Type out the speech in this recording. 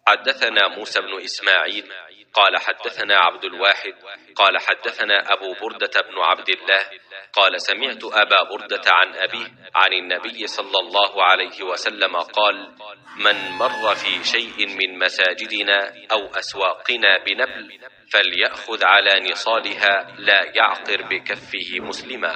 حدثنا موسى بن إسماعيل قال حدثنا عبد الواحد قال حدثنا أبو بردة بن عبد الله قال سمعت أبا بردة عن أبيه عن النبي صلى الله عليه وسلم قال: من مر في شيء من مساجدنا أو أسواقنا بنبل فليأخذ على نصالها لا يعقر بكفه مسلما.